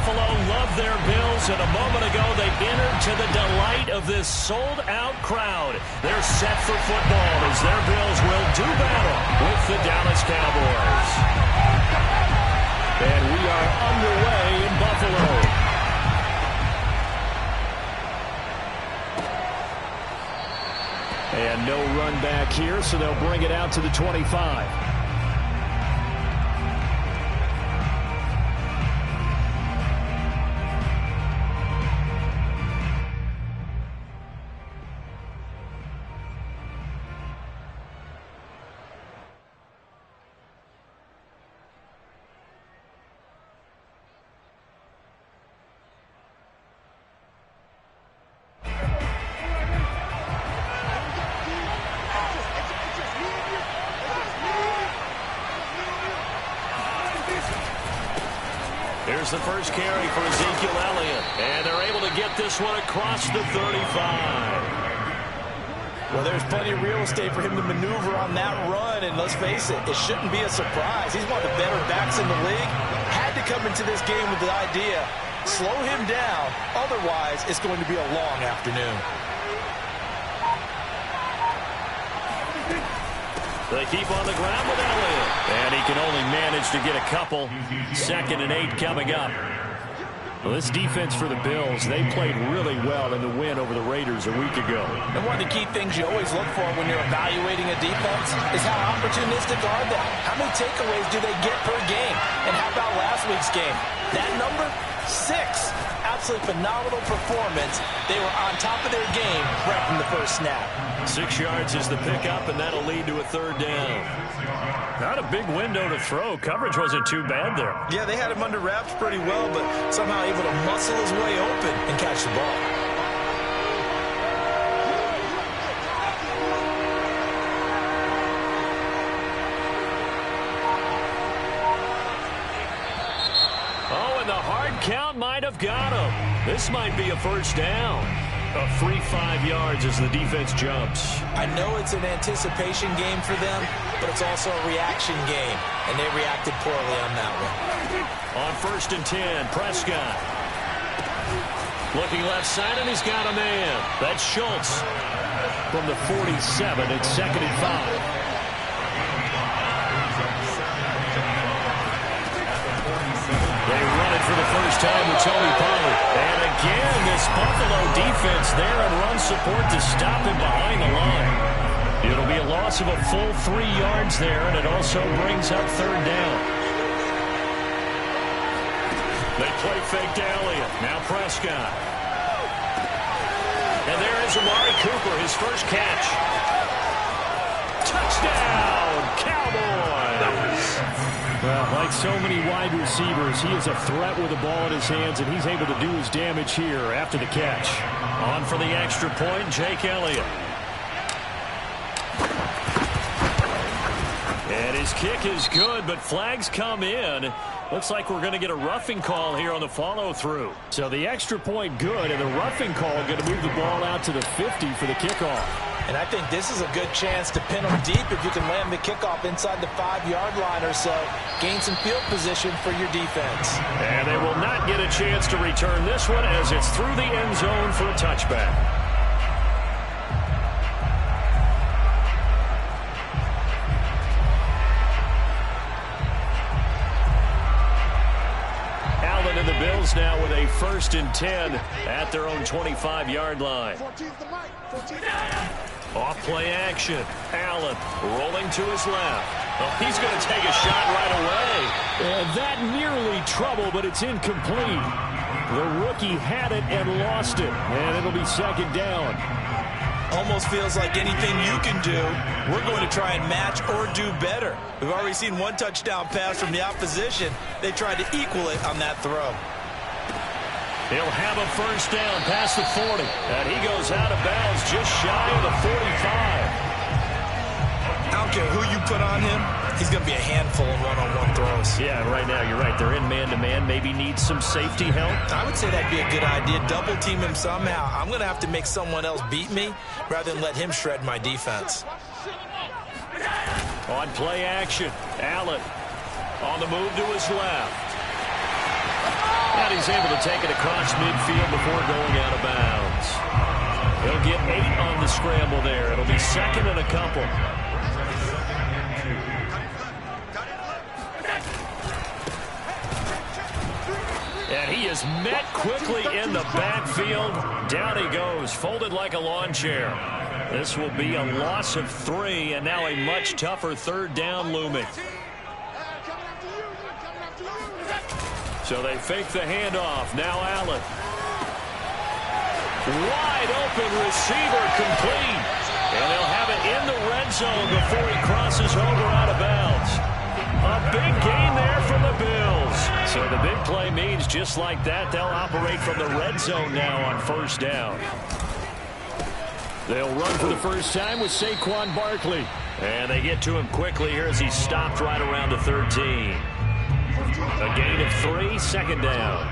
Buffalo love their Bills, and a moment ago they entered to the delight of this sold-out crowd. They're set for football as their Bills will do battle with the Dallas Cowboys. And we are underway in Buffalo. And no run back here, so they'll bring it out to the 25. Here's the first carry for Ezekiel Elliott, and they're able to get this one across the 35. Well, there's plenty of real estate for him to maneuver on that run, and let's face it, it shouldn't be a surprise. He's one of the better backs in the league. Had to come into this game with the idea, slow him down, otherwise it's going to be a long afternoon. They keep on the ground with Elliott, and he can only manage to get a couple. 2nd and 8 coming up. Well, this defense for the Bills, they played really well in the win over the Raiders a week ago. And one of the key things you always look for when you're evaluating a defense is how opportunistic are they? How many takeaways do they get per game? And how about last week's game? That number? 6. Absolutely phenomenal performance. They were on top of their game right from the first snap. 6 yards is the pickup, and that'll lead to a 3rd down. Not a big window to throw. Coverage wasn't too bad there. Yeah, they had him under wraps pretty well, but somehow able to muscle his way open and catch the ball. Oh, and the hard count might have got him. This might be a 1st down. A free 5 yards as the defense jumps. I know it's an anticipation game for them, but it's also a reaction game, and they reacted poorly on that one. On 1st and 10, Prescott. Looking left side, and he's got a man. That's Schultz. From the 47, it's 2nd and 5. They run it for the first time with Tony Pollard. And again, this Buffalo defense there and run support to stop him behind the line. It'll be a loss of a full 3 yards there, and it also brings up 3rd down. They play fake to Elliott. Now Prescott. And there is Amari Cooper, his first catch. Touchdown, Cowboys! Well, like so many wide receivers, he is a threat with the ball in his hands, and he's able to do his damage here after the catch. On for the extra point, Jake Elliott. And his kick is good, but flags come in. Looks like we're going to get a roughing call here on the follow-through. So the extra point good, and the roughing call going to move the ball out to the 50 for the kickoff. And I think this is a good chance to pin them deep if you can land the kickoff inside the 5-yard line or so. Gain some field position for your defense. And they will not get a chance to return this one as it's through the end zone for a touchback. Allen and the Bills now with a 1st and 10 at their own 25-yard line. Off play action. Allen rolling to his left. Oh, he's going to take a shot right away. That nearly trouble, but it's incomplete. The rookie had it and lost it, and it'll be 2nd down. Almost feels like anything you can do, we're going to try and match or do better. We've already seen one touchdown pass from the opposition. They tried to equal it on that throw. He'll have a 1st down past the 40. And he goes out of bounds just shy of the 45. I don't care who you put on him. He's going to be a handful in one-on-one throws. Yeah, right now you're right. They're in man-to-man. Maybe needs some safety help. I would say that'd be a good idea. Double team him somehow. I'm going to have to make someone else beat me rather than let him shred my defense. On play action, Allen on the move to his left. And he's he's able to take it across midfield before going out of bounds. He'll get 8 on the scramble there. It'll be second and a couple. And he is met quickly in the backfield. Down he goes, folded like a lawn chair. This will be a loss of 3, and now a much tougher third down looming. So they fake the handoff. Now Allen. Wide open receiver complete. And they'll have it in the red zone before he crosses over out of bounds. A big gain there from the Bills. So the big play means just like that, they'll operate from the red zone now on first down. They'll run for the first time with Saquon Barkley. And they get to him quickly here as he stopped right around the 13. A gain of 3, second down.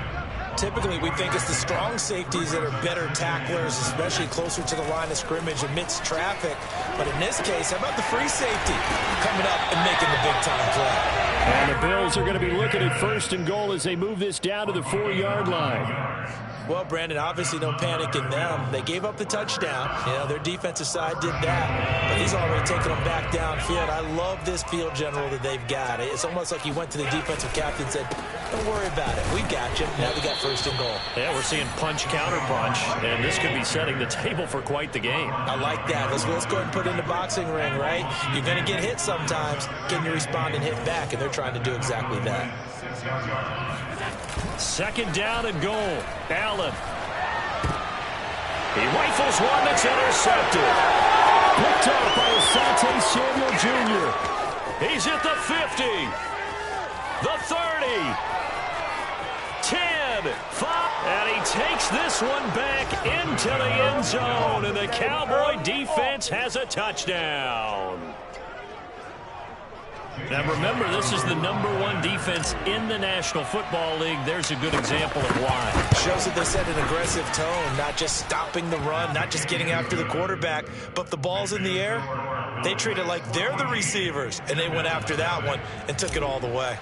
Typically, we think it's the strong safeties that are better tacklers, especially closer to the line of scrimmage amidst traffic. But in this case, how about the free safety coming up and making the big-time play? And the Bills are going to be looking at first and goal as they move this down to the 4-yard line. Well, Brandon, obviously no panic in them. They gave up the touchdown. You know, their defensive side did that. But he's already taken them back downfield. I love this field general that they've got. It's almost like he went to the defensive captain and said, don't worry about it. We got you. Now we got first and goal. Yeah, we're seeing punch, counter punch, and this could be setting the table for quite the game. I like that. Let's go ahead and put it in the boxing ring, right? You're going to get hit sometimes. Can you respond and hit back? And they're trying to do exactly that. Second down and goal. Allen. He rifles one that's intercepted. Picked up by Asante Samuel Jr. He's at the 50. The 30. 10. 5. And he takes this one back into the end zone. And the Cowboy defense has a touchdown. Now remember, this is the #1 defense in the National Football League. There's a good example of why. Shows that they set an aggressive tone, not just stopping the run, not just getting after the quarterback, but the ball's in the air. They treat it like they're the receivers, and they went after that one and took it all the way.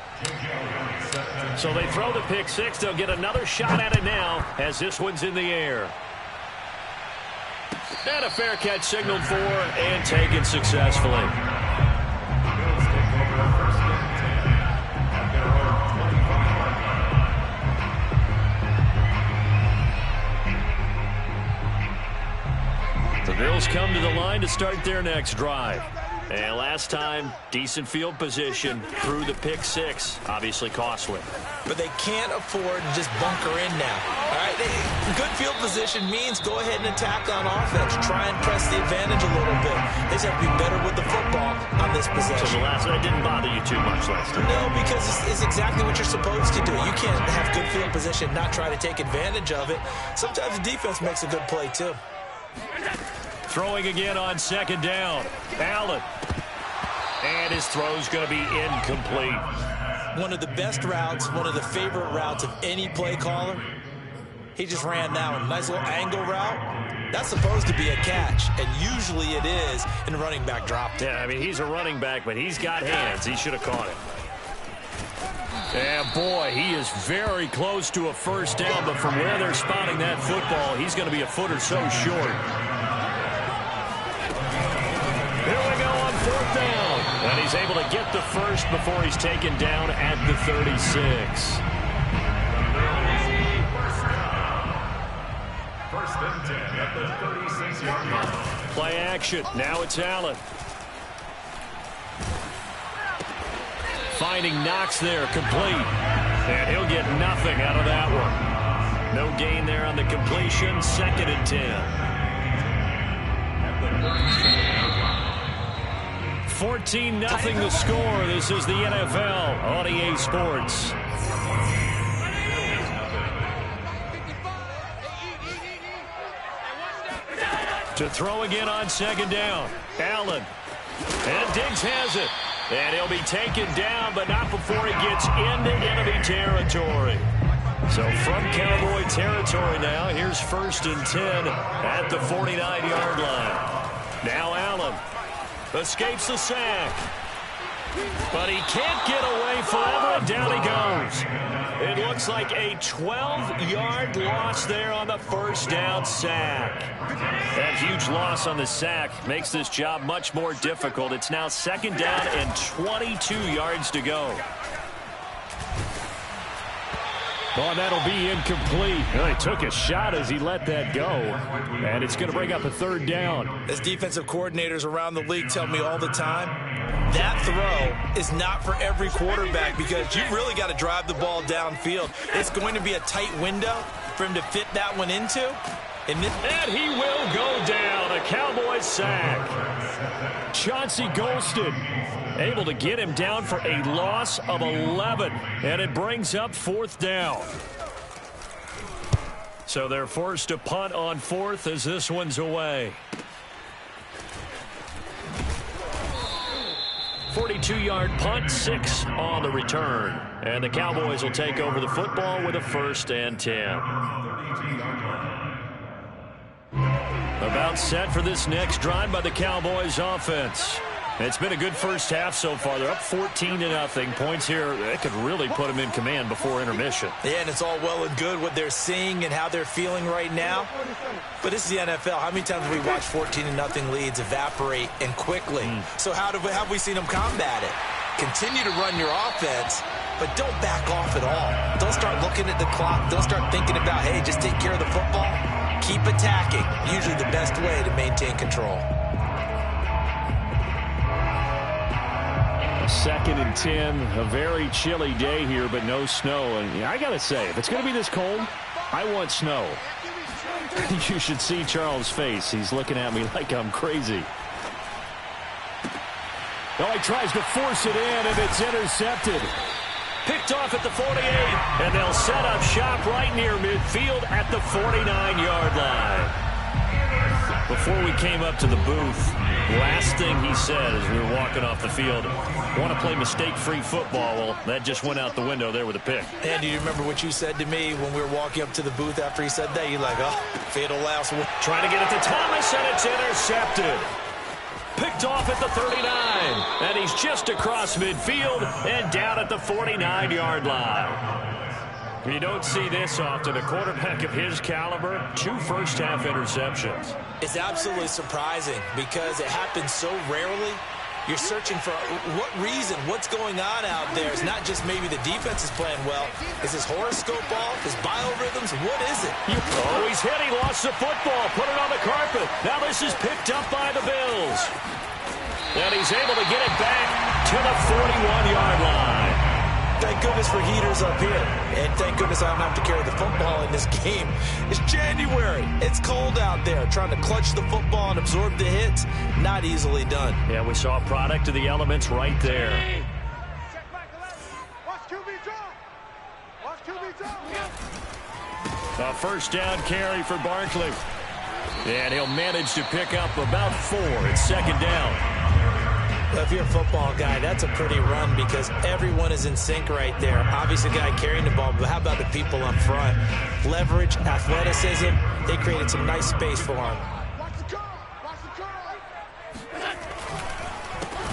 So they throw the pick six. They'll get another shot at it now as this one's in the air. And a fair catch signaled for and taken successfully. The Bills come to the line to start their next drive. And last time, decent field position through the pick six. Obviously costly. But they can't afford to just bunker in now. All right, good field position means go ahead and attack on offense. Try and press the advantage a little bit. They just have to be better with the football on this possession. So the last one didn't bother you too much last time? No, because it's exactly what you're supposed to do. You can't have good field position, not try to take advantage of it. Sometimes the defense makes a good play, too. Throwing again on second down. Allen. And his throw's going to be incomplete. One of the best routes, one of the favorite routes of any play caller. He just ran that one. Nice little angle route. That's supposed to be a catch, and usually it is, and the running back dropped it. Yeah, I mean, he's a running back, but he's got hands. He should have caught it. And, boy, he is very close to a first down, but from where they're spotting that football, he's going to be a foot or so short. Here we go on fourth down. And he's able to get the first before he's taken down at the 36. First and 10 at the 36-yard line. Play action. Now it's Allen. Finding Knox there, complete. And he'll get nothing out of that one. No gain there on the completion. Second and 10. 14-0 the score. This is the NFL on EA Sports. To throw again on second down. Allen. And Diggs has it. And he'll be taken down, but not before he gets into enemy territory. So from Cowboy territory now, here's first and 10 at the 49-yard line. Now Allen escapes the sack. But he can't get away forever, and down he goes. It looks like a 12-yard loss there on the first down sack. That huge loss on the sack makes this job much more difficult. It's now second down and 22 yards to go. Oh, that'll be incomplete. Well, he took a shot as he let that go, and it's going to bring up a third down. As defensive coordinators around the league tell me all the time, that throw is not for every quarterback because you really got to drive the ball downfield. It's going to be a tight window for him to fit that one into. And he will go down. A Cowboys sack. Chauncey Golston able to get him down for a loss of 11. And it brings up fourth down. So they're forced to punt on fourth as this one's away. 42-yard punt, 6 on the return. And the Cowboys will take over the football with a 1st and 10. About set for this next drive by the Cowboys offense. It's been a good first half so far. They're up 14-0. Points here, that could really put them in command before intermission. Yeah, and it's all well and good what they're seeing and how they're feeling right now. But this is the NFL. How many times have we watched 14-0 leads evaporate and quickly? So how have we seen them combat it? Continue to run your offense, but don't back off at all. Don't start looking at the clock. Don't start thinking about, hey, just take care of the football. Keep attacking. Usually the best way to maintain control. 2nd and 10, a very chilly day here, but no snow. And I got to say, if it's going to be this cold, I want snow. You should see Charles' face. He's looking at me like I'm crazy. Oh, he tries to force it in, and it's intercepted. Picked off at the 48, and they'll set up shop right near midfield at the 49-yard line. Before we came up to the booth, last thing he said as we were walking off the field, want to play mistake-free football. Well, that just went out the window there with a pick. And do you remember what you said to me when we were walking up to the booth after he said that? You're like, oh, fatal last one. Trying to get it to Thomas, and it's intercepted. Picked off at the 39, and he's just across midfield and down at the 49-yard line. You don't see this often. A quarterback of his caliber, 2 first-half interceptions. It's absolutely surprising because it happens so rarely. You're searching for what reason, what's going on out there. It's not just maybe the defense is playing well. Is his horoscope off? His biorhythms? What is it? Oh, he's hit. He lost the football. Put it on the carpet. Now this is picked up by the Bills. And he's able to get it back to the 41-yard line. Thank goodness for heaters up here. And thank goodness I don't have to carry the football in this game. It's January. It's cold out there. Trying to clutch the football and absorb the hits, not easily done. Yeah, we saw a product of the elements right there. A first down carry for Barkley. And he'll manage to pick up about 4. It's second down. Well, if you're a football guy, that's a pretty run because everyone is in sync right there. Obviously, the guy carrying the ball, but how about the people up front? Leverage, athleticism, they created some nice space for him.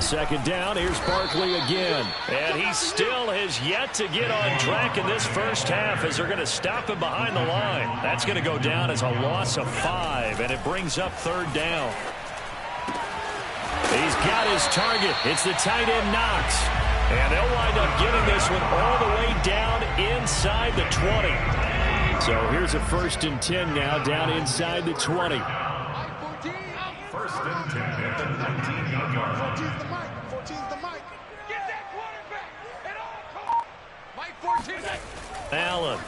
Second down, here's Barkley again. And he still has yet to get on track in this first half as they're going to stop him behind the line. That's going to go down as a loss of 5, and it brings up third down. He's got his target. It's the tight end Knox. And they'll wind up getting this one all the way down inside the 20. So here's a 1st and 10 now down inside the 20. 1st and 10 at the 19-yard line. 14's the mic. Get that quarterback at all costs. Mike 14. Allen.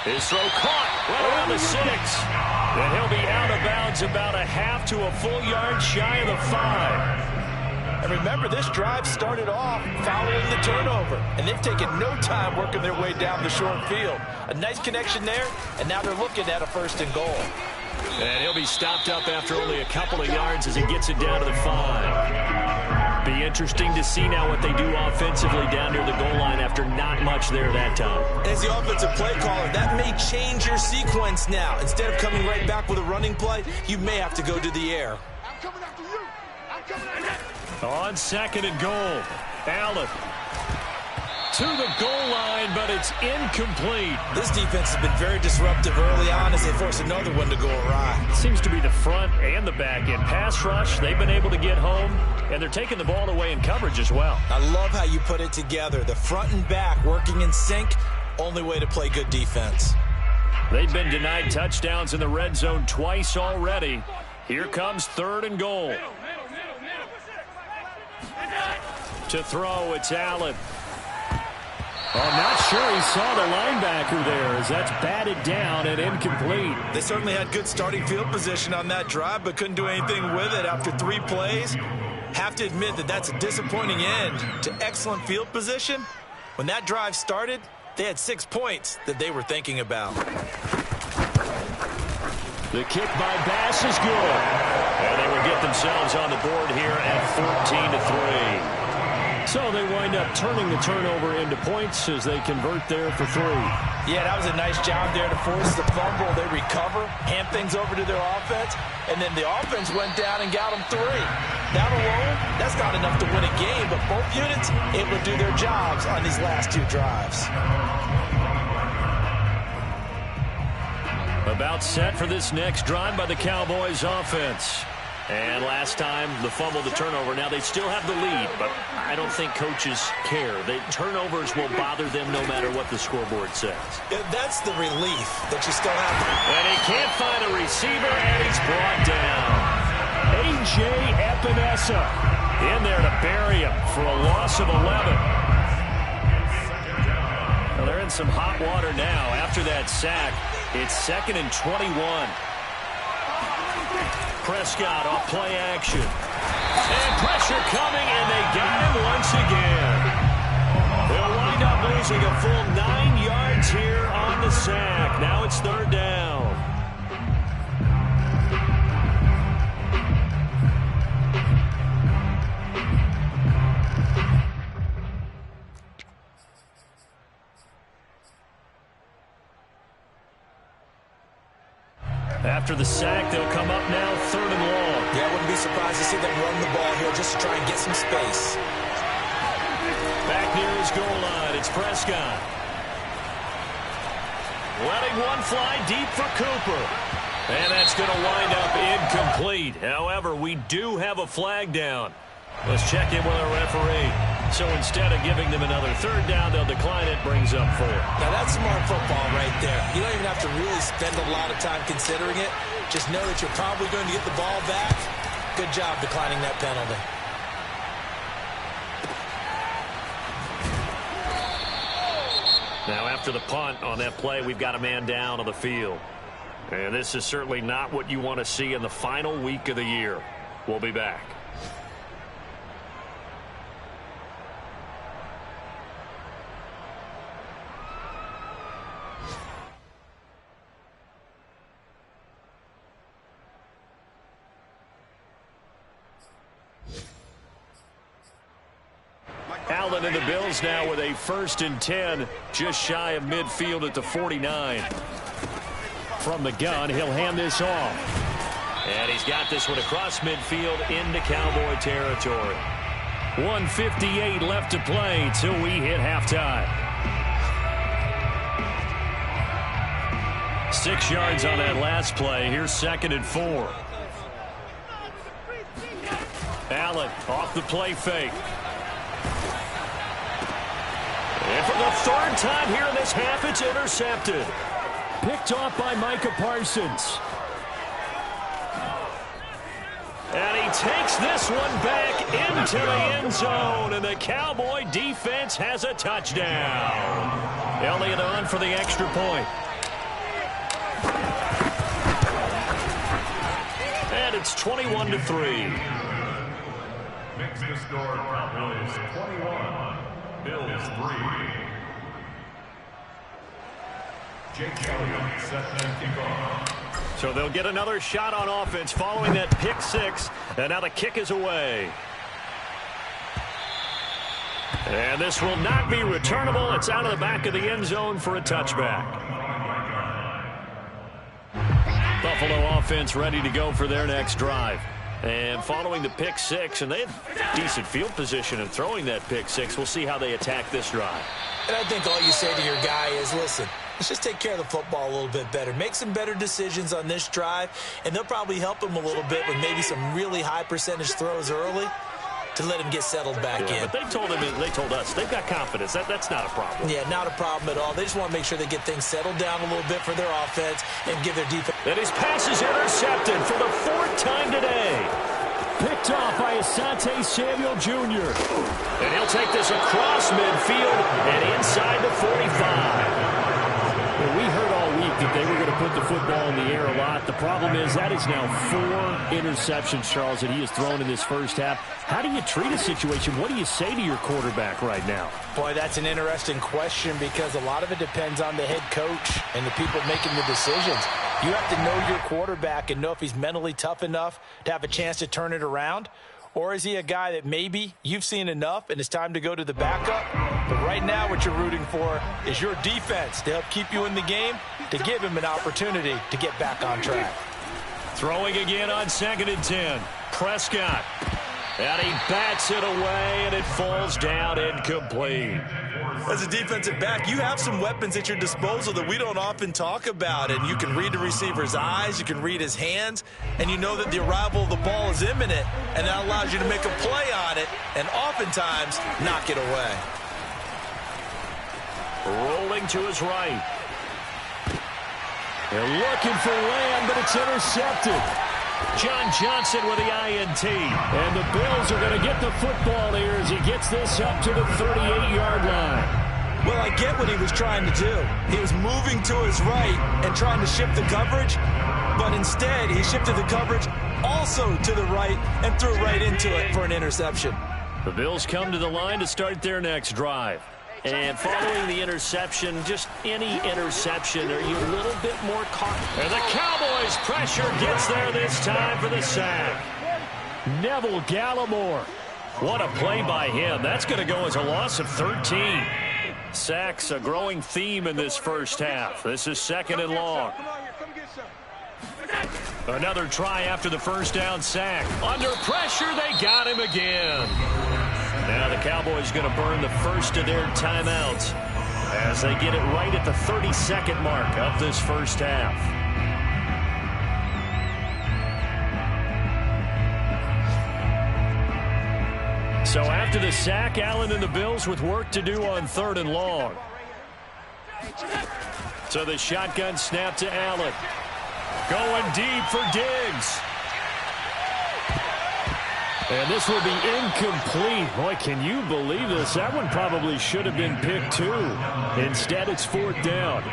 His throw caught right around the 6. And he'll be out of bounds about a half to a full yard shy of the 5. And remember, this drive started off following the turnover. And they've taken no time working their way down the short field. A nice connection there, and now they're looking at a 1st and goal. And he'll be stopped up after only a couple of yards as he gets it down to the 5. Be interesting to see now what they do offensively down near the goal line after not much there that time. As the offensive play caller, that may change your sequence now. Instead of coming right back with a running play, you may have to go to the air. I'm coming after you. I'm coming after you. On 2nd and goal, Allen. to the goal line, but it's incomplete. This defense has been very disruptive early on as they force another one to go awry. Seems to be the front and the back end. Pass rush, they've been able to get home, and they're taking the ball away in coverage as well. I love how you put it together. The front and back working in sync, only way to play good defense. They've been denied touchdowns in the red zone twice already. Here comes 3rd and goal. To throw, it's Allen. I'm not sure he saw the linebacker there as that's batted down and incomplete. They certainly had good starting field position on that drive, but couldn't do anything with it after 3 plays. Have to admit that that's a disappointing end to excellent field position. When that drive started, they had 6 points that they were thinking about. The kick by Bass is good. And they will get themselves on the board here at 14-3. So they wind up turning the turnover into points as they convert there for 3. Yeah, that was a nice job there to force the fumble. They recover, hand things over to their offense, and then the offense went down and got them 3. That alone, that's not enough to win a game, but both units able to do their jobs on these last 2 drives. About set for this next drive by the Cowboys offense. And last time, the fumble, the turnover. Now, they still have the lead, but I don't think coaches care. The turnovers will bother them no matter what the scoreboard says. That's the relief that you still have. And he can't find a receiver, and he's brought down. A.J. Epinesa in there to bury him for a loss of 11. Well, they're in some hot water now. After that sack, it's 2nd and 21. Prescott off play action. And pressure coming, and they got him once again. They'll wind up losing a full 9 yards here on the sack. Now it's 3rd down. After the sack, they'll come up now 3rd and long. Yeah, I wouldn't be surprised to see them run the ball here just to try and get some space. Back near his goal line, it's Prescott. Letting one fly deep for Cooper. And that's going to wind up incomplete. However, we do have a flag down. Let's check in with our referee. So instead of giving them another 3rd down, they'll decline it, brings up 4. Now that's smart football right there. You don't even have to really spend a lot of time considering it. Just know that you're probably going to get the ball back. Good job declining that penalty. Now after the punt on that play, we've got a man down on the field. And this is certainly not what you want to see in the final week of the year. We'll be back. Allen and the Bills now with a 1st and 10, just shy of midfield at the 49. From the gun, he'll hand this off. And he's got this one across midfield into Cowboy territory. 1:58 left to play till we hit halftime. 6 yards on that last play. Here's 2nd and 4. Allen off the play fake. And for the 3rd time here in this half, it's intercepted. Picked off by Micah Parsons. And he takes this one back into the end zone, and the Cowboy defense has a touchdown. Elliott on for the extra point. And it's 21-3. Makes the score Cowboys 21, Bills 3. Jake Elliott set and kickoff. So they'll get another shot on offense following that pick 6, and now the kick is away. And this will not be returnable. It's out of the back of the end zone for a touchback. Buffalo offense ready to go for their next drive. And following the pick six, and they had decent field position in throwing that pick six. We'll see how they attack this drive. And I think all you say to your guy is, listen, let's just take care of the football a little bit better. Make some better decisions on this drive, and they'll probably help him a little bit with maybe some really high percentage throws early to let him get settled back in. But they told us, they've got confidence. That's not a problem. Yeah, not a problem at all. They just want to make sure they get things settled down a little bit for their offense and give their defense. And his pass is intercepted for the fourth time today. Picked off by Asante Samuel Jr. And he'll take this across midfield and inside the 45. Well, we heard all week that they were going to put the football in the air a lot. The problem is that is now 4 interceptions, Charles, that he has thrown in this first half. How do you treat a situation? What do you say to your quarterback right now? Boy, that's an interesting question because a lot of it depends on the head coach and the people making the decisions. You have to know your quarterback and know if he's mentally tough enough to have a chance to turn it around. Or is he a guy that maybe you've seen enough and it's time to go to the backup? But right now what you're rooting for is your defense to help keep you in the game, to give him an opportunity to get back on track. Throwing again on 2nd and 10. Prescott. And he bats it away, and it falls down incomplete. As a defensive back, you have some weapons at your disposal that we don't often talk about. And you can read the receiver's eyes, you can read his hands, and you know that the arrival of the ball is imminent, and that allows you to make a play on it and oftentimes knock it away. Rolling to his right. They're looking for Lamb, but it's intercepted. John Johnson with the INT. And the Bills are going to get the football here as he gets this up to the 38-yard line. Well, I get what he was trying to do. He was moving to his right and trying to shift the coverage, but instead he shifted the coverage also to the right and threw right into it for an interception. The Bills come to the line to start their next drive. And following the interception, just any interception, are you a little bit more caught? And the Cowboys pressure gets there this time for the sack. Neville Gallimore. What a play by him. That's going to go as a loss of 13. Sacks a growing theme in this first half. This is 2nd and long. Another try after the first down sack. Under pressure, they got him again. Now the Cowboys going to burn the first of their timeouts as they get it right at the 30-second mark of this first half. So after the sack, Allen and the Bills with work to do on 3rd and long. So the shotgun snap to Allen. Going deep for Diggs. And this will be incomplete. Boy, can you believe this? That one probably should have been picked too. Instead, it's 4th down.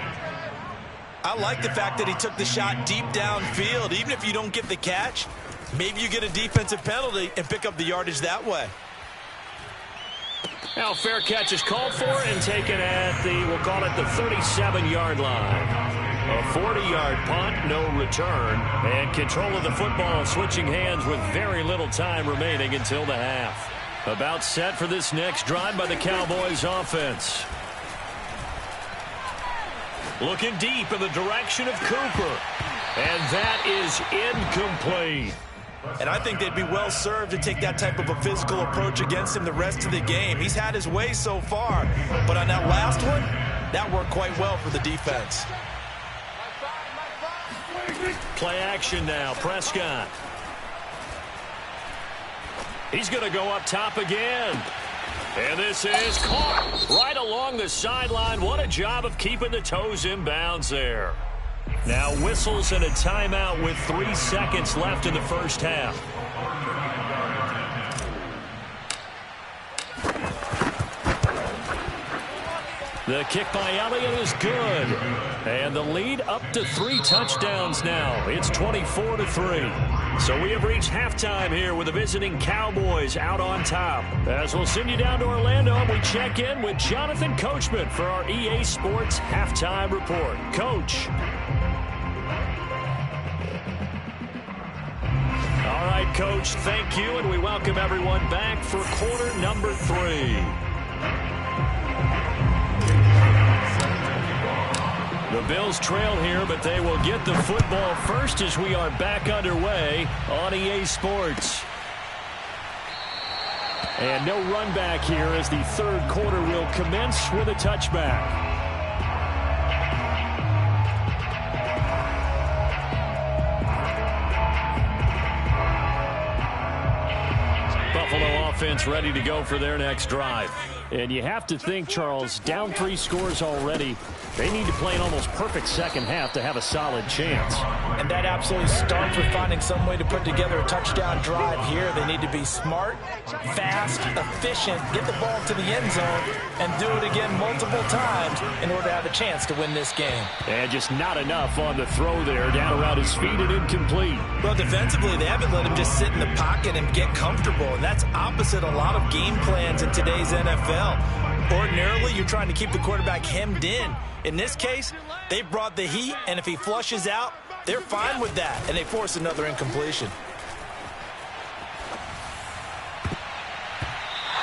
I like the fact that he took the shot deep downfield. Even if you don't get the catch, maybe you get a defensive penalty and pick up the yardage that way. Now fair catch is called for and taken at the, we'll call it the 37-yard line. A 40-yard punt, no return, and control of the football switching hands with very little time remaining until the half. About set for this next drive by the Cowboys offense. Looking deep in the direction of Cooper, and that is incomplete. And I think they'd be well served to take that type of a physical approach against him the rest of the game. He's had his way so far, but on that last one, that worked quite well for the defense. Play action now, Prescott. He's going to go up top again. And this is caught right along the sideline. What a job of keeping the toes in bounds there. Now whistles and a timeout with 3 seconds left in the first half. The kick by Elliott is good. And the lead up to 3 touchdowns now. It's 24-3. So we have reached halftime here with the visiting Cowboys out on top. As we'll send you down to Orlando, we check in with Jonathan Coachman for our EA Sports Halftime Report. Coach. All right, Coach, thank you, and we welcome everyone back for quarter number 3. The Bills trail here, but they will get the football first as we are back underway on EA Sports. And no run back here as the third quarter will commence with a touchback. Buffalo offense ready to go for their next drive. And you have to think, Charles, down 3 scores already. They need to play an almost perfect second half to have a solid chance. And that absolutely starts with finding some way to put together a touchdown drive here. They need to be smart, fast, efficient, get the ball to the end zone, and do it again multiple times in order to have a chance to win this game. And just not enough on the throw there. Down around his feet and incomplete. Well, defensively, they haven't let him just sit in the pocket and get comfortable. And that's opposite a lot of game plans in today's NFL. Ordinarily, you're trying to keep the quarterback hemmed in. In this case, they brought the heat, and if he flushes out, they're fine with that, and they force another incompletion.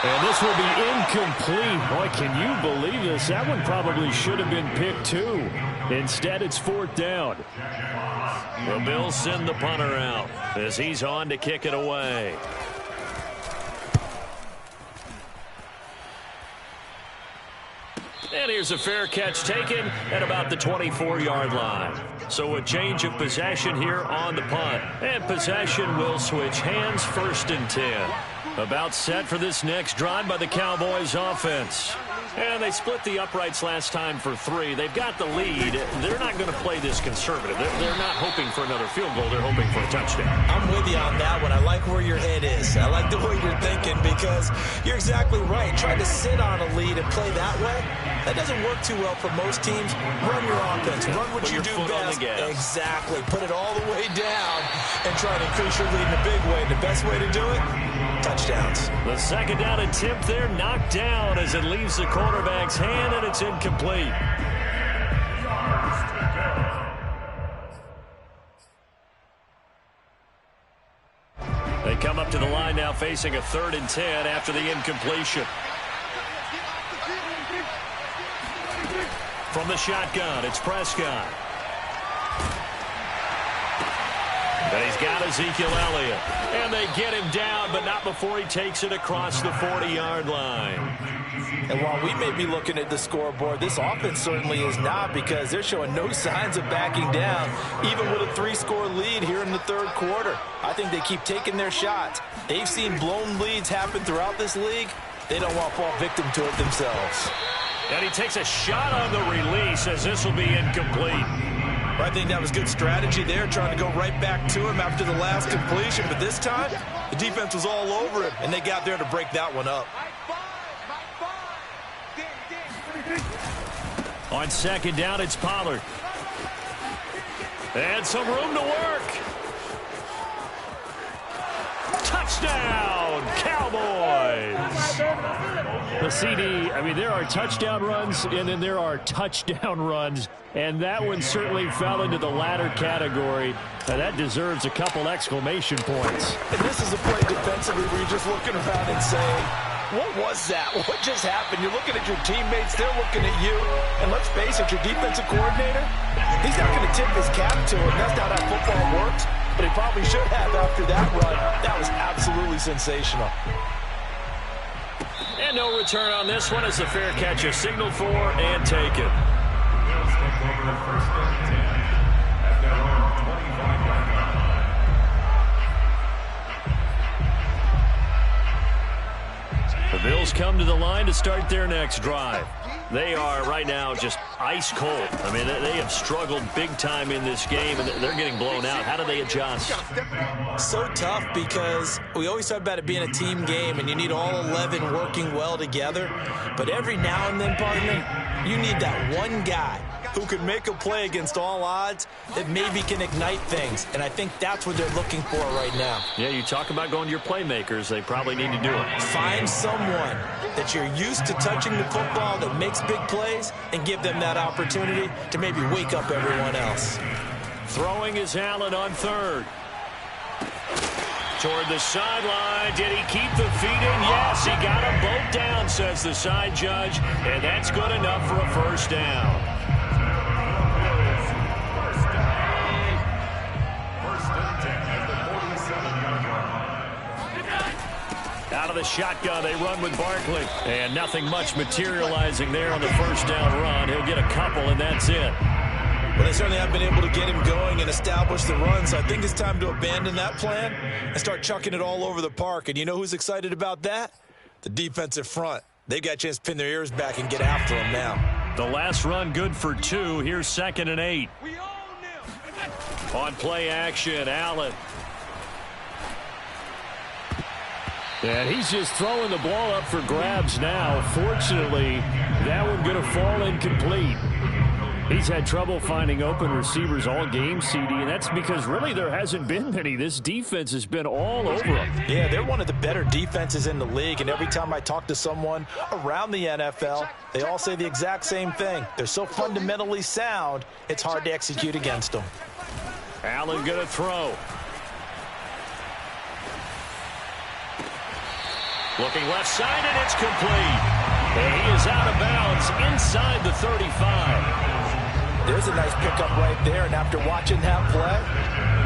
And this will be incomplete. Boy, can you believe this? That one probably should have been picked too. Instead, it's 4th down. The Bills send the punter out as he's on to kick it away. And here's a fair catch taken at about the 24-yard line. So a change of possession here on the punt. And possession will switch hands, 1st and 10. About set for this next drive by the Cowboys offense. And they split the uprights last time for 3. They've got the lead. They're not going to play this conservative. They're not hoping for another field goal. They're hoping for a touchdown. I'm with you on that one. I like where your head is. I like the way you're thinking because you're exactly right. Trying to sit on a lead and play that way, that doesn't work too well for most teams. Run your offense. Run what you do best. Exactly. Put it all the way down and try to increase your lead in a big way. And the best way to do it, touchdowns. The second down attempt there knocked down as it leaves the quarterback's hand, and it's incomplete. They come up to the line now facing a 3rd and 10 after the incompletion. From the shotgun, it's Prescott. And he's got Ezekiel Elliott. And they get him down, but not before he takes it across the 40-yard line. And while we may be looking at the scoreboard, this offense certainly is not because they're showing no signs of backing down, even with a 3-score lead here in the third quarter. I think they keep taking their shots. They've seen blown leads happen throughout this league. They don't want to fall victim to it themselves. And he takes a shot on the release as this will be incomplete. I think that was good strategy there, trying to go right back to him after the last completion. But this time, the defense was all over him, and they got there to break that one up. On second down, it's Pollard. And some room to work. Touchdown, Cowboys. The CD, I mean, there are touchdown runs, and then there are touchdown runs. And that one certainly fell into the latter category. That deserves a couple exclamation points. And this is a play defensively where you're just looking around and saying, what was that? What just happened? You're looking at your teammates. They're looking at you. And let's face it, your defensive coordinator, he's not going to tip his cap to him. That's not how football works. But he probably should have after that run. That was absolutely sensational. And no return on this one as the fair catch is signaled for and taken. Bills take over the 1st and 10 at their own 25-yard line. The Bills come to the line to start their next drive. They are right now just ice cold. I mean, they have struggled big time in this game, and they're getting blown out. How do they adjust? So tough because we always talk about it being a team game, and you need all 11 working well together. But every now and then, partner, you need that one guy who can make a play against all odds that maybe can ignite things. And I think that's what they're looking for right now. Yeah, you talk about going to your playmakers. They probably need to do it. Find someone that you're used to touching the football that makes big plays and give them that opportunity to maybe wake up everyone else. Throwing is Allen on 3rd. Toward the sideline. Did he keep the feet in? Yes, he got them both down, says the side judge. And that's good enough for a 1st down. the shotgun. They run with Barkley. And nothing much materializing there on the first down run. He'll get a couple, and that's it. Well, they certainly have been able to get him going and establish the run, so I think it's time to abandon that plan and start chucking it all over the park. And you know who's excited about that? The defensive front. They got a chance to pin their ears back and get after him now. The last run good for 2. Here's 2nd and 8. On play action, Allen. And he's just throwing the ball up for grabs now. Fortunately, that one going to fall incomplete. He's had trouble finding open receivers all game, CD, and that's because really there hasn't been many. This defense has been all over them. Yeah, they're one of the better defenses in the league, and every time I talk to someone around the NFL, they all say the exact same thing. They're so fundamentally sound, it's hard to execute against them. Allen going to throw. Looking left side, and it's complete. And he is out of bounds inside the 35. There's a nice pickup right there, and after watching that play,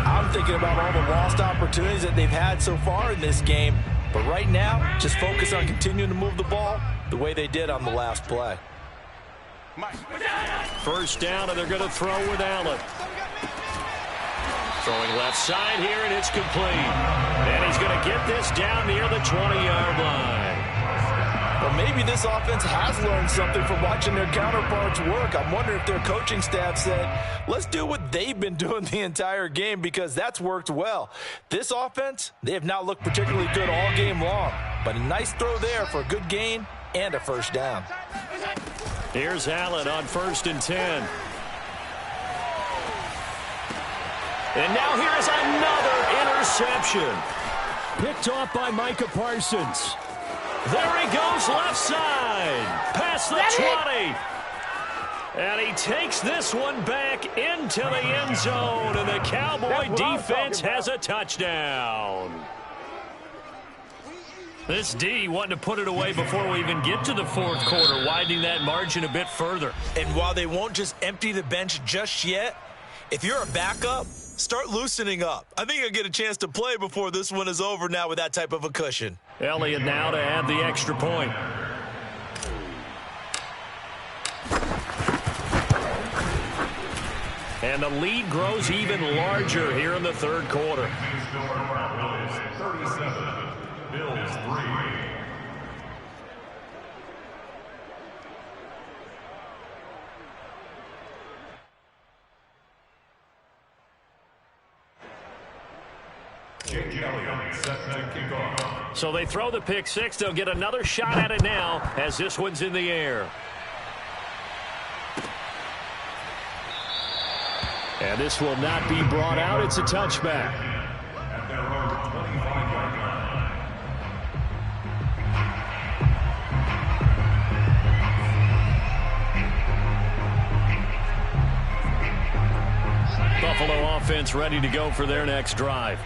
I'm thinking about all the lost opportunities that they've had so far in this game. But right now, just focus on continuing to move the ball the way they did on the last play. First down, and they're going to throw with Allen. Throwing left side here, and it's complete. And he's going to get this down near the 20-yard line. Well, maybe this offense has learned something from watching their counterparts work. I'm wondering if their coaching staff said, let's do what they've been doing the entire game, because that's worked well. This offense, they have not looked particularly good all game long, but a nice throw there for a good gain and a first down. Here's Allen on 1st and 10. And now here is another interception. Picked off by Micah Parsons. There he goes left side. Past the 20. And he takes this one back into the end zone. And the Cowboy defense has a touchdown. This D wanting to put it away before we even get to the fourth quarter, widening that margin a bit further. And while they won't just empty the bench just yet, if you're a backup, start loosening up. I think you'll get a chance to play before this one is over now with that type of a cushion. Elliott now to add the extra point. And the lead grows even larger here in the third quarter. 37, Bills 3. So they throw the pick six. They'll get another shot at it now as this one's in the air. And this will not be brought out. It's a touchback. At their own 25-yard line. Buffalo offense ready to go for their next drive.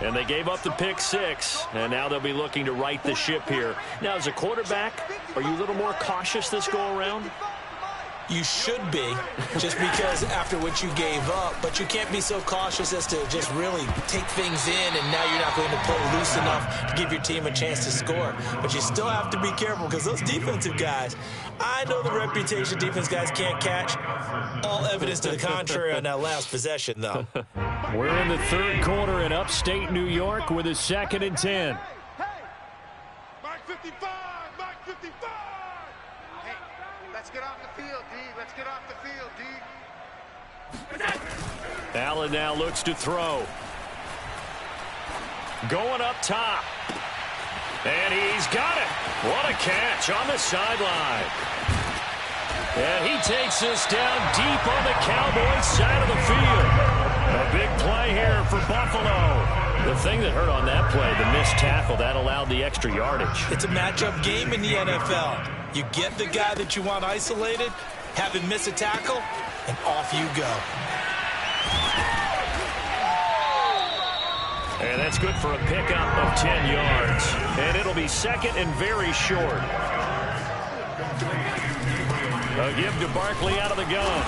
And they gave up the pick six, and now they'll be looking to right the ship here. Now, as a quarterback, are you a little more cautious this go-around? You should be, just because after what you gave up, but you can't be so cautious as to just really take things in, and now you're not going to play loose enough to give your team a chance to score. But you still have to be careful, because those defensive guys, I know the reputation defense guys can't catch. All evidence to the contrary on that last possession, though. We're in the third quarter in upstate New York with a 2nd and 10. Mark 55, Mark 55. Hey, let's get off the field, D. Let's get off the field, D. Allen now looks to throw. Going up top. And he's got it. What a catch on the sideline. And he takes this down deep on the Cowboys side of the field. A big play here for Buffalo. The thing that hurt on that play, the missed tackle, that allowed the extra yardage. It's a matchup game in the NFL. You get the guy that you want isolated, have him miss a tackle, and off you go. And that's good for a pickup of 10 yards. And it'll be second and very short. A give to Barkley out of the gun.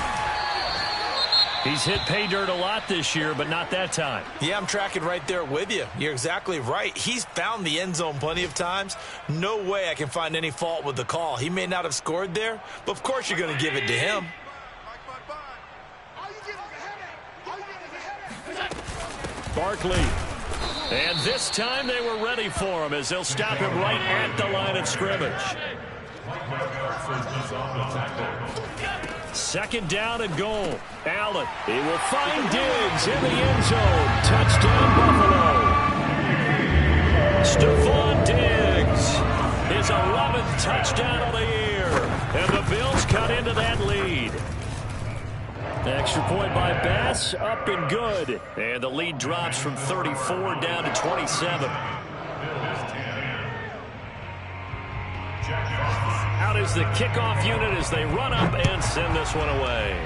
He's hit pay dirt a lot this year, but not that time. Yeah, I'm tracking right there with you. You're exactly right. He's found the end zone plenty of times. No way I can find any fault with the call. He may not have scored there, but of course you're going to give it to him. Barkley. And this time they were ready for him as they'll stop him right at the line of scrimmage. Second down and goal. Allen. He will find Diggs in the end zone. Touchdown, Buffalo. Stephon Diggs. His 11th touchdown of the year. And the Bills cut into that lead. Extra point by Bass, up and good. And the lead drops from 34 down to 27. Out is the kickoff unit as they run up and send this one away.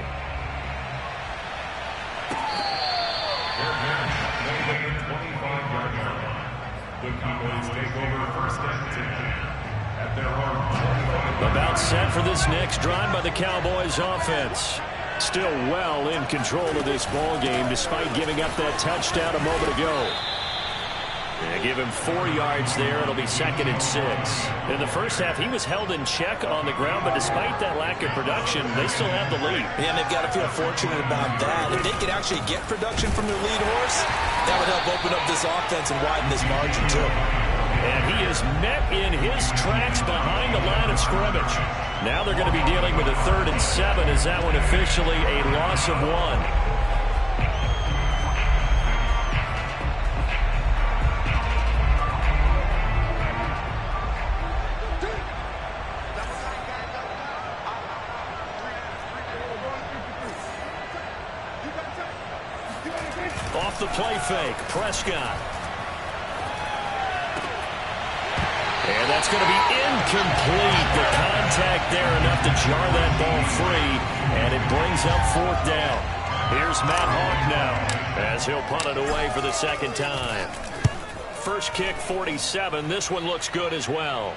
About set for this next drive by the Cowboys offense. Still well in control of this ball game despite giving up that touchdown a moment ago. They give him 4 yards there. It'll be 2nd and 6. In the first half, he was held in check on the ground, but despite that lack of production, they still have the lead. Yeah, and they've got to feel fortunate about that. If they could actually get production from their lead horse, that would help open up this offense and widen this margin, too. And he is met in his tracks behind the line of scrimmage. Now they're going to be dealing with a 3rd and 7 as that one officially a loss of 1. Off the play fake, Prescott. And that's going to be incomplete. The contact there enough to jar that ball free, and it brings up 4th down. Here's Matt Hawk now as he'll punt it away for the 2nd time. First kick, 47. This one looks good as well.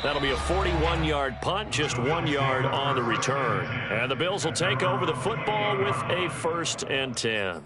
That'll be a 41-yard punt, just 1 yard on the return. And the Bills will take over the football with a 1st and 10.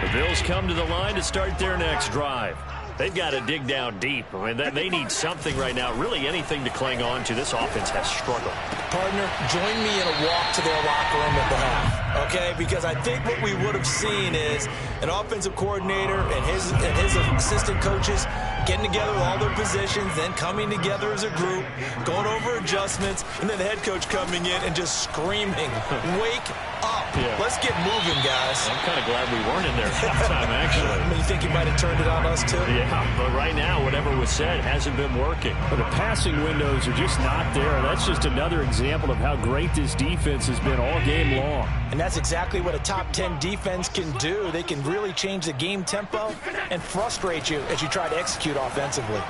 The Bills come to the line to start their next drive. They've got to dig down deep. I mean, they need something right now, really anything to cling on to. This offense has struggled. Partner, join me in a walk to their locker room at the half, okay? Because I think what we would have seen is an offensive coordinator and his assistant coaches getting together with all their positions, then coming together as a group, going over adjustments, and then the head coach coming in and just screaming, wake up. Yeah. Let's get moving, guys. I'm kind of glad we weren't in there halftime, actually. I mean, you think he might have turned it on us, too? Yeah, but right now, whatever was said hasn't been working. But the passing windows are just not there. That's just another example of how great this defense has been all game long. And that's exactly what a top 10 defense can do. They can really change the game tempo and frustrate you as you try to execute offensively.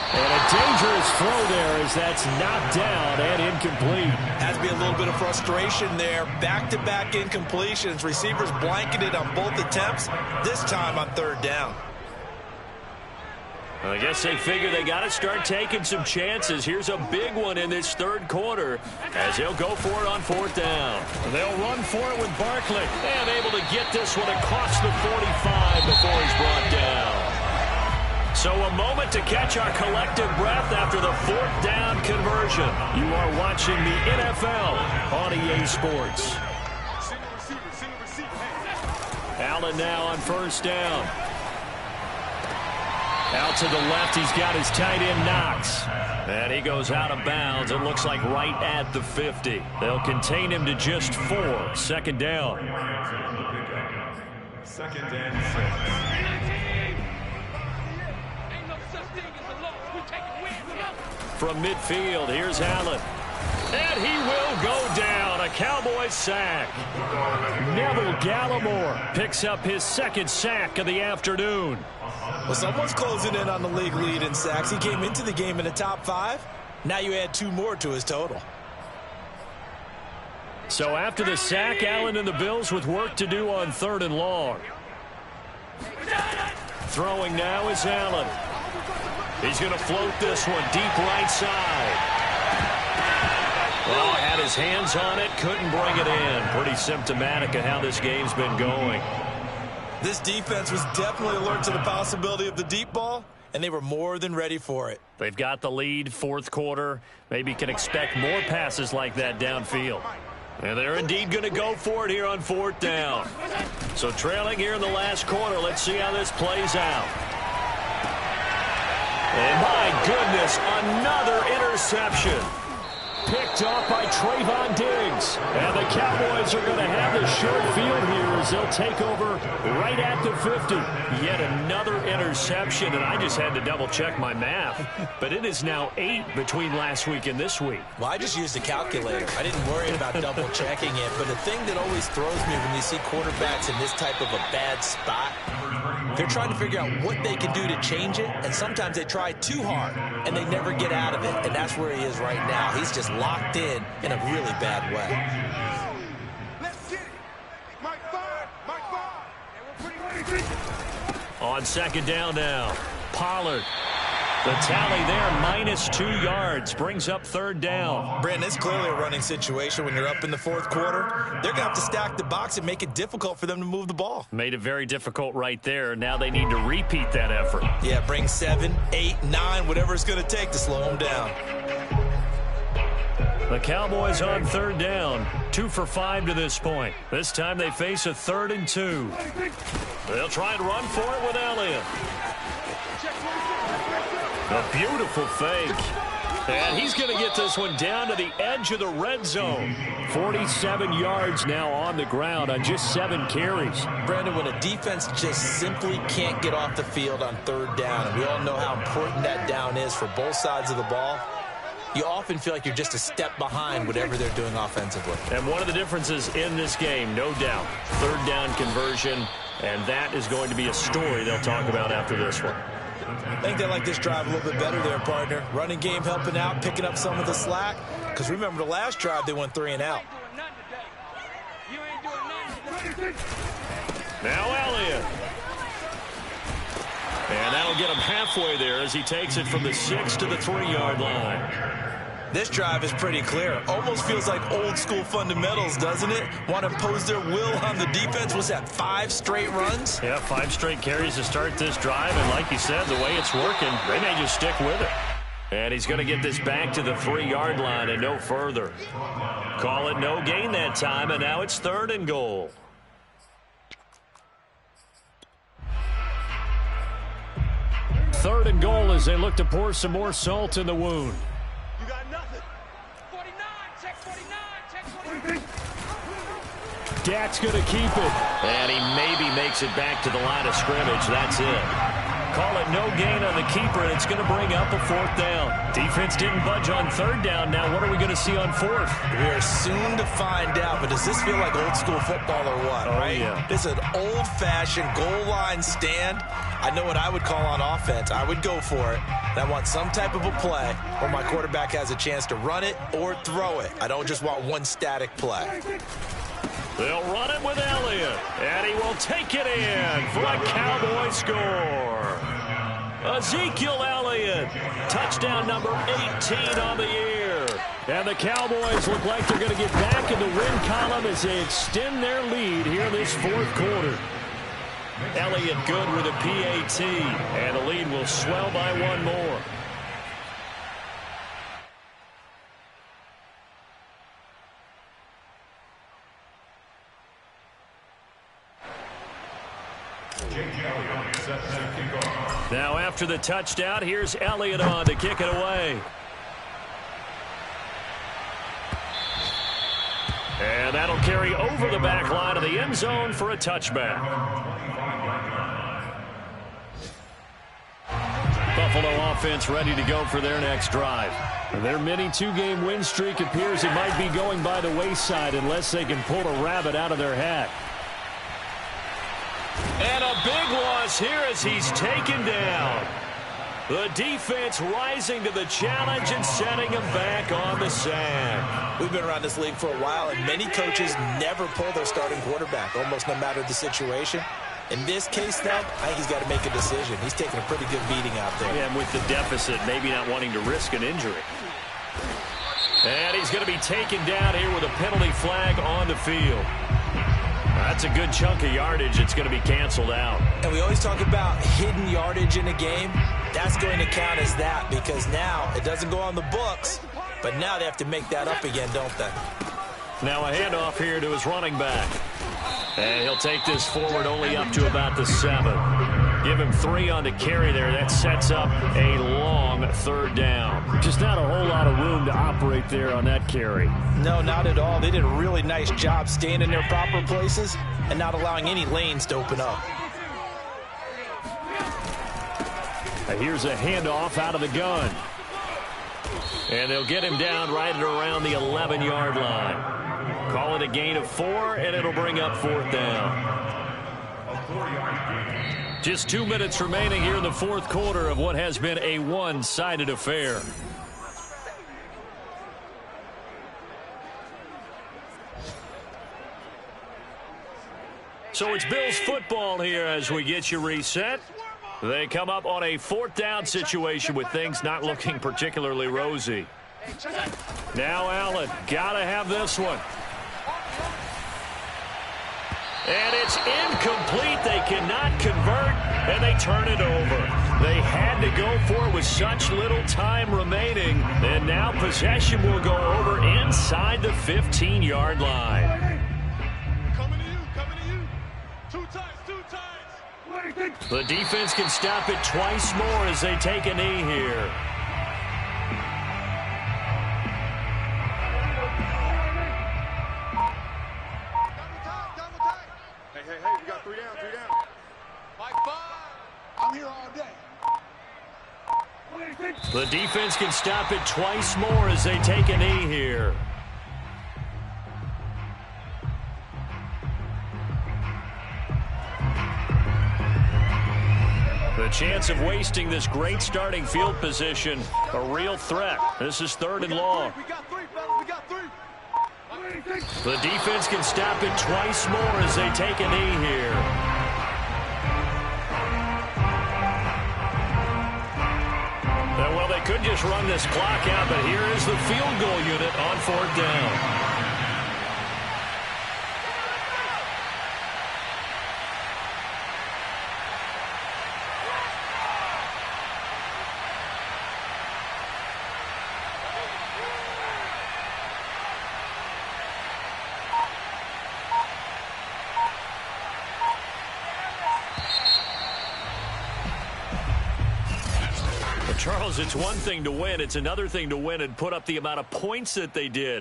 And a dangerous throw there as that's knocked down and incomplete. Has to be a little bit of frustration there. Back-to-back incompletions. Receivers blanketed on both attempts, this time on 3rd down. Well, I guess they figure they got to start taking some chances. Here's a big one in this 3rd quarter as he'll go for it on 4th down. They'll run for it with Barkley. And able to get this one across the 45 before he's brought down. So a moment to catch our collective breath after the 4th down conversion. You are watching the NFL on EA Sports. Allen now on 1st down. Out to the left, he's got his tight end Knox. And he goes out of bounds. It looks like right at the 50. They'll contain him to just 4. 2nd down. 2nd and 6. From midfield, here's Allen. And he will go down. A Cowboys sack. Neville Gallimore picks up his 2nd sack of the afternoon. Well, someone's closing in on the league lead in sacks. He came into the game in the top 5. Now you add 2 more to his total. So after the sack, Allen and the Bills with work to do on 3rd and long. Throwing now is Allen. He's going to float this one deep right side. Oh, had his hands on it, couldn't bring it in. Pretty symptomatic of how this game's been going. This defense was definitely alert to the possibility of the deep ball, and they were more than ready for it. They've got the lead, fourth quarter. Maybe can expect more passes like that downfield. And they're indeed going to go for it here on fourth down. So trailing here in the last quarter. Let's see how this plays out. And my goodness, another interception. Picked off by Trayvon Diggs. And the Cowboys are going to have the short field here as they'll take over right at the 50. Yet another interception, and I just had to double-check my math. But it is now 8 between last week and this week. Well, I just used a calculator. I didn't worry about double-checking it. But the thing that always throws me when you see quarterbacks in this type of a bad spot, they're trying to figure out what they can do to change it, and sometimes they try too hard, and they never get out of it. And that's where he is right now. He's just locked in a really bad way. Let's get it. Mike 5. Mike 5. On second down now, Pollard. The tally there, -2 yards, brings up third down. Brandon, it's clearly a running situation when you're up in the fourth quarter. They're going to have to stack the box and make it difficult for them to move the ball. Made it very difficult right there. Now they need to repeat that effort. Yeah, bring 7, 8, 9, whatever it's going to take to slow them down. The Cowboys on third down, 2 for 5 to this point. This time they face a 3rd and 2. They'll try and run for it with Elliott. A beautiful fake. And he's going to get this one down to the edge of the red zone. 47 yards now on the ground on just 7 carries. Brandon, when a defense just simply can't get off the field on third down, and we all know how important that down is for both sides of the ball, you often feel like you're just a step behind whatever they're doing offensively. And one of the differences in this game, no doubt, third down conversion, and that is going to be a story they'll talk about after this one. I think they like this drive a little bit better there, partner. Running game helping out, picking up some of the slack. Because remember, the last drive, they went 3 and out. Now Elliott. And that'll get him halfway there as he takes it from the 6 to the 3-yard line. This drive is pretty clear. Almost feels like old school fundamentals, doesn't it? Want to impose their will on the defense. Was that 5 straight runs? Yeah, 5 straight carries to start this drive. And like you said, the way it's working, they may just stick with it. And he's going to get this back to the 3-yard line and no further. Call it no gain that time, and now it's 3rd and goal. Third and goal as they look to pour some more salt in the wound. You got nothing. 49, check 49, check 49. Dak's going to keep it. And he maybe makes it back to the line of scrimmage. That's it. Call it no gain on the keeper, and it's going to bring up a 4th down. Defense didn't budge on 3rd down. Now what are we going to see on 4th? We are soon to find out, but does this feel like old school football or what, right? Yeah. This is an old-fashioned goal line stand. I know what I would call on offense. I would go for it. And I want some type of a play where my quarterback has a chance to run it or throw it. I don't just want one static play. They'll run it with Elliott, and he will take it in for a Cowboy score. Ezekiel Elliott, touchdown number 18 on the year. And the Cowboys look like they're going to get back in the win column as they extend their lead here in this 4th quarter. Elliott good with a PAT, and the lead will swell by 1 more. Now after the touchdown, here's Elliott on to kick it away. And that'll carry over the back line of the end zone for a touchback. Buffalo offense ready to go for their next drive. Their mini 2-game win streak appears it might be going by the wayside unless they can pull a rabbit out of their hat. And a big loss here as he's taken down. The defense rising to the challenge and setting him back on the sack. We've been around this league for a while, and many coaches never pull their starting quarterback, almost no matter the situation. In this case, though, I think he's got to make a decision. He's taking a pretty good beating out there. Yeah, and with the deficit, maybe not wanting to risk an injury. And he's going to be taken down here with a penalty flag on the field. That's a good chunk of yardage. It's going to be canceled out. And we always talk about hidden yardage in a game. That's going to count as that because now it doesn't go on the books, but now they have to make that up again, don't they? Now a handoff here to his running back. And he'll take this forward only up to about the 7. Give him 3 on the carry there. That sets up a long third down. Just not a whole lot of room to operate there on that carry. No, not at all. They did a really nice job staying in their proper places and not allowing any lanes to open up. Here's a handoff out of the gun. And they'll get him down right at around the 11-yard line. Call it a gain of 4, and it'll bring up 4th down. Just 2 minutes remaining here in the 4th quarter of what has been a one-sided affair. So it's Bills football here as we get you reset. They come up on a 4th down situation with things not looking particularly rosy. Now Allen, gotta have this one. And it's incomplete. They cannot convert, and they turn it over. They had to go for it with such little time remaining, and now possession will go over inside the 15-yard line. Coming to you. 2 times. The defense can stop it twice more as they take a knee here. Hey, we got 3 down. Mike 5. I'm here all day. The defense can stop it twice more as they take a knee here. The chance of wasting this great starting field position, a real threat. This is 3rd and long. We got 3, fellas. We got 3. The defense can stop it twice more as they take a knee here. Well, they could just run this clock out, but here is the field goal unit on 4th down. Charles, it's one thing to win. It's another thing to win and put up the amount of points that they did.